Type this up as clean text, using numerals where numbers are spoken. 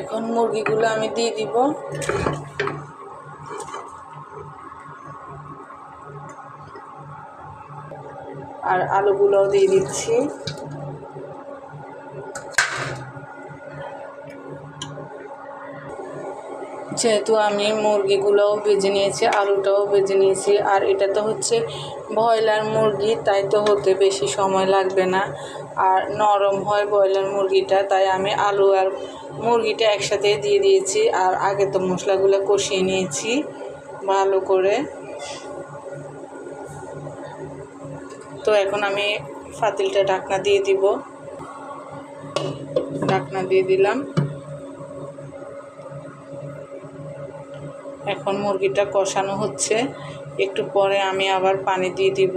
এখন মুরগিগুলো আমি দিয়ে দিব। আর আলুগুলোও দিয়ে দিচ্ছি। যেহেতু আমি মুরগিগুলোও ভেজে নিয়েছি, আলুটাও ভেজে নিয়েছি, আর এটা তো হচ্ছে ব্রয়লার মুরগি, তাই তো হতে বেশি সময় লাগবে না, আর নরম হয় ব্রয়লার মুরগিটা, তাই আমি আলু আর মুরগিটা একসাথে দিয়ে দিয়েছি। আর আগে তো মশলাগুলো কষিয়ে নিয়েছি ভালো করে। তো এখন আমি পাতিলটা ঢাকনা দিয়ে দিব। ঢাকনা দিয়ে দিলাম। এখন মুরগিটা কষানো হচ্ছে, একটু পরে আমি আবার পানি দিয়ে দিব।